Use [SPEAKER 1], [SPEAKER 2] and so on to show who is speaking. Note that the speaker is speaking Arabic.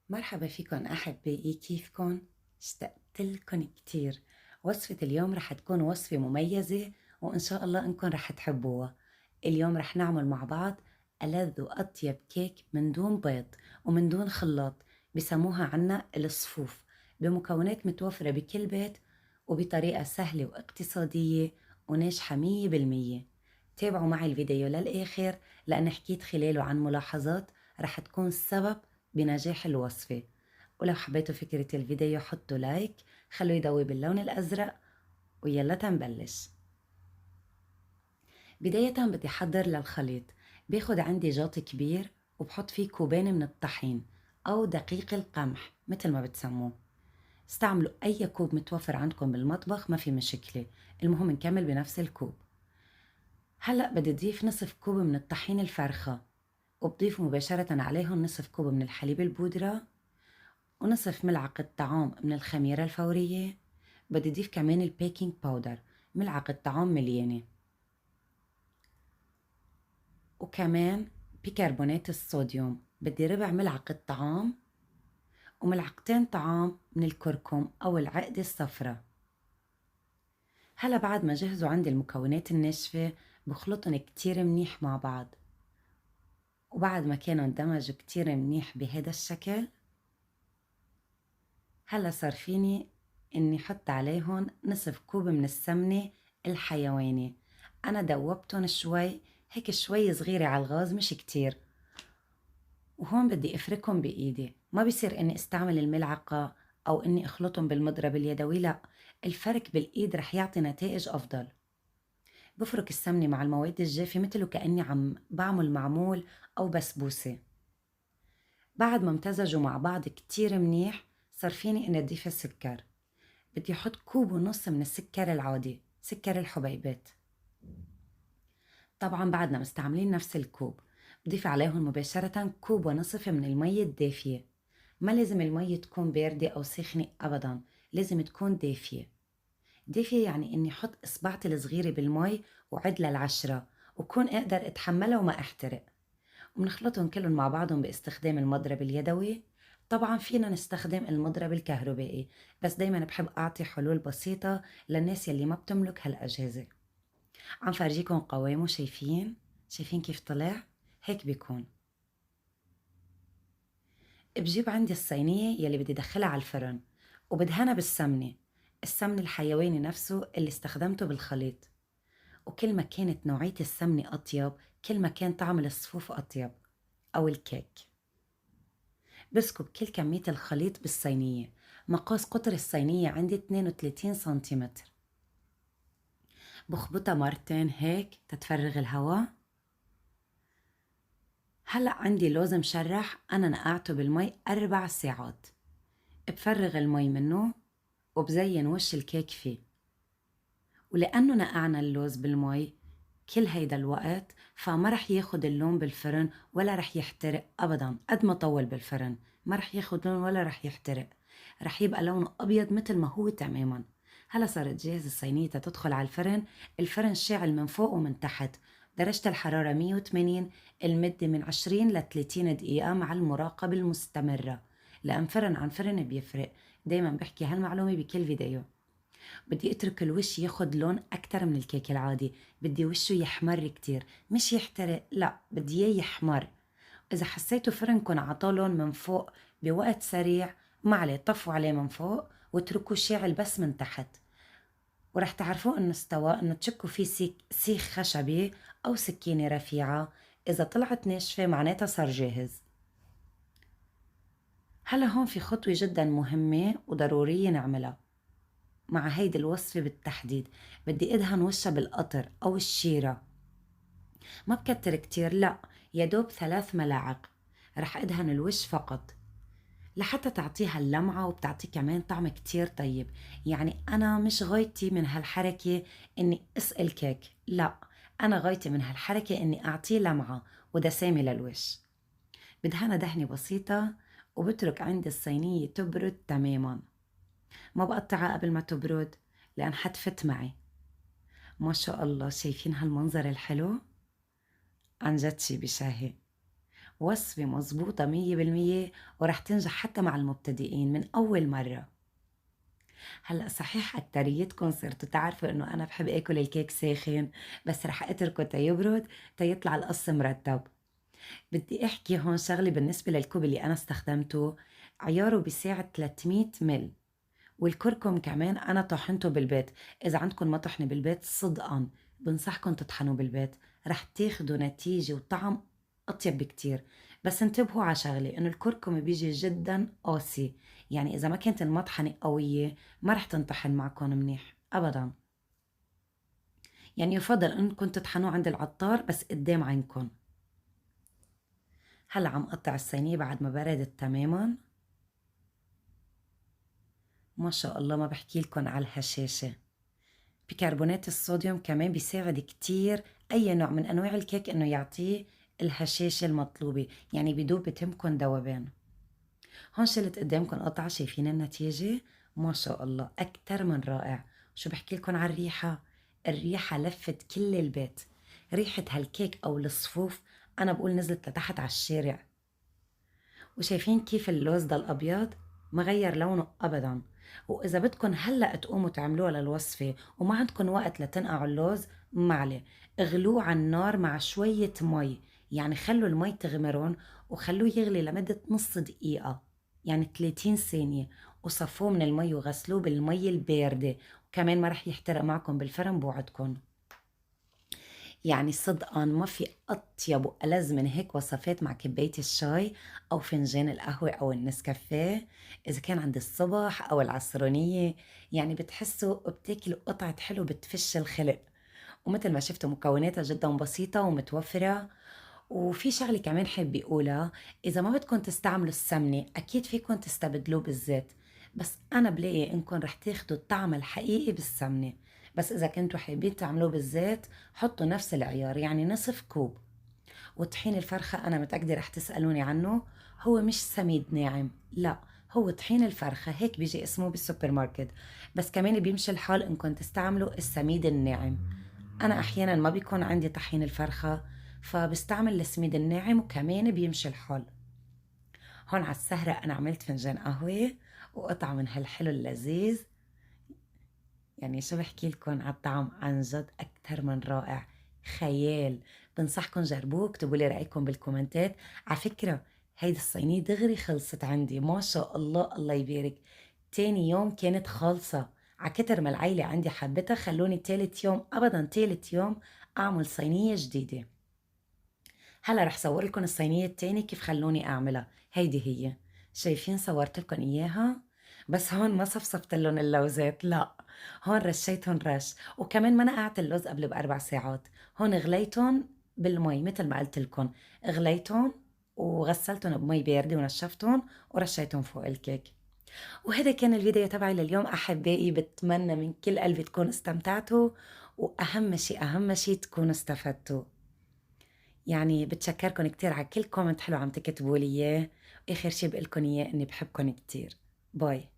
[SPEAKER 1] مرحبا فيكن أحبائي، كيفكن؟ اشتقت لكن كتير. وصفة اليوم رح تكون وصفة مميزة وإن شاء الله إنكن رح تحبوها. اليوم رح نعمل مع بعض ألذ وأطيب كيك من دون بيض ومن دون خلاط، بسموها عنا الصفوف، بمكونات متوفرة بكل بيت وبطريقة سهلة واقتصادية وناجحة 100%. تابعوا معي الفيديو للآخر لأن حكيت خلاله عن ملاحظات رح تكون سبب بنجاح الوصفة. ولو حبيتوا فكرة الفيديو حطوا لايك، خلوه يضوي باللون الأزرق، ويلا تنبلش. بداية بدي أحضر للخليط. باخد عندي جاط كبير وبحط فيه كوبين من الطحين أو دقيق القمح مثل ما بتسموه. استعملوا أي كوب متوفر عندكم بالمطبخ، ما في مشكلة، المهم نكمل بنفس الكوب. هلأ بدي أضيف نصف كوب من الطحين الفرخة، وبضيف مباشرة عليهم نصف كوب من الحليب البودرة ونصف ملعقة طعام من الخميرة الفورية. بدي أضيف كمان البيكنج باودر ملعقة طعام مليانة، وكمان بيكربونات الصوديوم بدي ربع ملعقة طعام، وملعقتين طعام من الكركم أو العقدة الصفراء. هلا بعد ما جهزوا عندي المكونات الناشفة بخلطن كتير منيح مع بعض، وبعد ما كانوا اندمجوا كتير منيح بهذا الشكل، هلا صار فيني اني حط عليهم نصف كوب من السمنة الحيواني. انا دوبتهم شوي، هيك شوي صغيرة على الغاز مش كتير، وهون بدي افركهم بايدي. ما بيصير اني استعمل الملعقة او اني اخلطهم بالمضرب اليدوي، لا، الفرك بالايد رح يعطي نتائج افضل. بفرك السمنة مع المواد الجافة مثل وكأني عم بعمل معمول او بسبوسة. بعد ما امتزجوا مع بعض كتير منيح، صار فيني اني اضيف السكر. بدي احط كوب ونص من السكر العادي، سكر الحبيبات. طبعا بعدنا مستعملين نفس الكوب. بضيف عليهم مباشرة كوب ونصف من المية الدافية. ما لازم المية تكون باردة أو سخنة أبدا، لازم تكون دافية. دافية يعني إني أحط إصبعتي الصغيرة بالمي وعد لل10، وكون أقدر أتحملها وما أحترق. ومنخلطهم كلهم مع بعضهم باستخدام المضرب اليدوي. طبعا فينا نستخدم المضرب الكهربائي، بس دايما بحب أعطي حلول بسيطة للناس يلي ما بتملك هالأجهزة. عم فرجيكم قوامه، شايفين كيف طلع؟ هيك بيكون. بجيب عندي الصينية يلي بدي دخلها على الفرن، وبدهنها بالسمنة، السمن الحيواني نفسه اللي استخدمته بالخليط. وكل ما كانت نوعية السمنة أطيب، كل ما كان طعم الصفوف أطيب أو الكيك. بسكب كل كمية الخليط بالصينية. مقاس قطر الصينية عندي 32 سنتيمتر. بخبطها مرتين هيك تتفرغ الهواء. هلأ عندي لوز مشرح أنا نقعته بالمي 4 ساعات. بفرغ المي منه وبزين وش الكيك فيه. ولأنه نقعنا اللوز بالمي كل هيدا الوقت، فما رح ياخد اللون بالفرن ولا رح يحترق أبدا. قد ما طول بالفرن ما رح ياخد لون ولا رح يحترق، رح يبقى لونه أبيض مثل ما هو تماما. هلا صارت جاهزة الصينية تدخل على الفرن. الفرن شاعل من فوق ومن تحت، درجة الحرارة 180، المدة من 20 ل 30 دقيقة مع المراقبة المستمرة، لأن فرن عن فرن بيفرق. دايما بحكي هالمعلومة بكل فيديو. بدي اترك الوش ياخد لون اكتر من الكيك العادي، بدي وشه يحمر كتير مش يحترق، لا بدي اياه يحمر. اذا حسيتوا فرنكن عطاه لون من فوق بوقت سريع، ما عليه، طفوا عليه من فوق واتركوه شاعل بس من تحت، ورح تعرفوا انه استوى انه تشكوا فيه سيخ خشبي او سكينة رفيعة. اذا طلعت ناشفة معناتها صار جاهز. هلا هون في خطوة جدا مهمة وضرورية نعملها مع هيدي الوصفة بالتحديد. بدي ادهن وشها بالقطر او الشيرة. ما بكتر كتير، لا، يدوب 3 ملاعق. رح ادهن الوش فقط لحتى تعطيها اللمعة، وبتعطي كمان طعم كتير طيب. يعني انا مش غايتي من هالحركة اني اسقي الكيك، لا، انا غايتي من هالحركة اني اعطيه لمعة ودسامة للوش. بدهنها دهنة بسيطة وبترك عندي الصينية تبرد تماما. ما بقطعها قبل ما تبرد لأن حتفت معي. ما شاء الله، شايفين هالمنظر الحلو؟ عن جد شي بشاهي. وصفة مظبوطة 100% ورح تنجح حتى مع المبتدئين من أول مرة. هلأ صحيح أكتريتكم صرتوا تعرفوا إنه أنا بحب آكل الكيك ساخن، بس رح أتركه تيبرد تيطلع القص مرتب. بدي أحكي هون شغلة بالنسبة للكوب اللي أنا استخدمته، عياره بيساعد 300 مل، والكركم كمان أنا طحنته بالبيت. إذا عندكم ما طحنة بالبيت صدقا بنصحكم تطحنوا بالبيت، رح تاخدوا نتيجة وطعم أطيب بكتير. بس انتبهوا على شغلة، إنه الكركم بيجي جدا قاسي، يعني إذا ما كانت المطحنة قوية ما رح تنطحن معكم منيح أبدا. يعني يفضل إنكم تطحنوه عند العطار بس قدام عينكم. هلا عم قطع الصينية بعد ما بردت تماما. ما شاء الله ما بحكي لكم على الهشاشة. بيكربونات الصوديوم كمان بيساعد كتير أي نوع من أنواع الكيك إنه يعطيه الهشاشة المطلوبة، يعني بدوب بتمكن ذوبان. هون شلت قدامكم قطعة، شايفين النتيجة؟ ما شاء الله أكتر من رائع. شو بحكي لكم على الريحة؟ الريحة لفت كل البيت. ريحة هالكيك أو الصفوف أنا بقول نزلت لتحت على الشارع. وشايفين كيف اللوز ده الأبيض ما غير لونه أبدا. وإذا بدكن هلأ تقوموا تعملوها للوصفة وما عندكن وقت لتنقعوا اللوز، معلي اغلوه على النار مع شوية مي، يعني خلوا المي تغمرون وخلوه يغلي لمدة نص دقيقة، يعني 30 ثانية، وصفوه من المي وغسلوه بالمي الباردة، وكمان ما رح يحترق معكم بالفرن بوعدكن. يعني صدقًا ما في أطيب وألذ من هيك وصفات مع كباية الشاي أو فنجان القهوة أو النسكافيه، إذا كان عند الصبح أو العصرونية، يعني بتحسوا بتاكلوا قطعة حلو بتفش الخلق. ومثل ما شفتوا مكوناتها جدًا بسيطة ومتوفرة. وفي شغلة كمان حابة أقولها، إذا ما بدكم تستعملوا السمنة أكيد فيكم تستبدلوه بالزيت، بس أنا بلاقي إنكم رح تاخدوا الطعم الحقيقي بالسمنة. بس إذا كنتوا حابين تعملوه بالزيت حطوا نفس العيار، يعني نصف كوب. وطحين الفرخة أنا متأكدة رح تسألوني عنه، هو مش سميد ناعم، لا، هو طحين الفرخة هيك بيجي اسمه بالسوبر ماركت، بس كمان بيمشي الحال إنكم تستعملوا السميد الناعم. أنا أحيانا ما بيكون عندي طحين الفرخة فبستعمل السميد الناعم وكمان بيمشي الحال. هون على السهرة أنا عملت فنجان قهوة وقطعة من هالحلو اللذيذ. يعني شو بحكي لكم على الطعم، عن جد أكتر من رائع، خيال. بنصحكم جربوه، اكتبوا لي رأيكم بالكومنتات. على فكرة هيدي الصينية دغري خلصت عندي، ما شاء الله الله يبارك. تاني يوم كانت خالصة، عكتر ما العيلة عندي حبتها خلوني تالت يوم أبدا تالت يوم أعمل صينية جديدة. هلا رح صور لكم الصينية التانية كيف خلوني أعملها. هيدي هي، شايفين صورت لكم إياها؟ بس هون ما صفصفت لهم اللوزات، لا، هون رشيتهم رش، وكمان ما نقعت اللوز قبل ب4 ساعات. هون غليتهم بالمي مثل ما قلت لكم، غليتهم وغسلتهم بمي باردة ونشفتهم ورشيتهم فوق الكيك. وهذا كان الفيديو تبعي لليوم أحبائي، بتمنى من كل قلبي تكونوا استمتعتوا، وأهم شيء أهم شيء تكونوا استفدتوا. يعني بتشكركن كتير على كل كومنت حلو عم تكتبوا لي إياه. آخر شي بقلكن إياه إني بحبكن كتير. باي.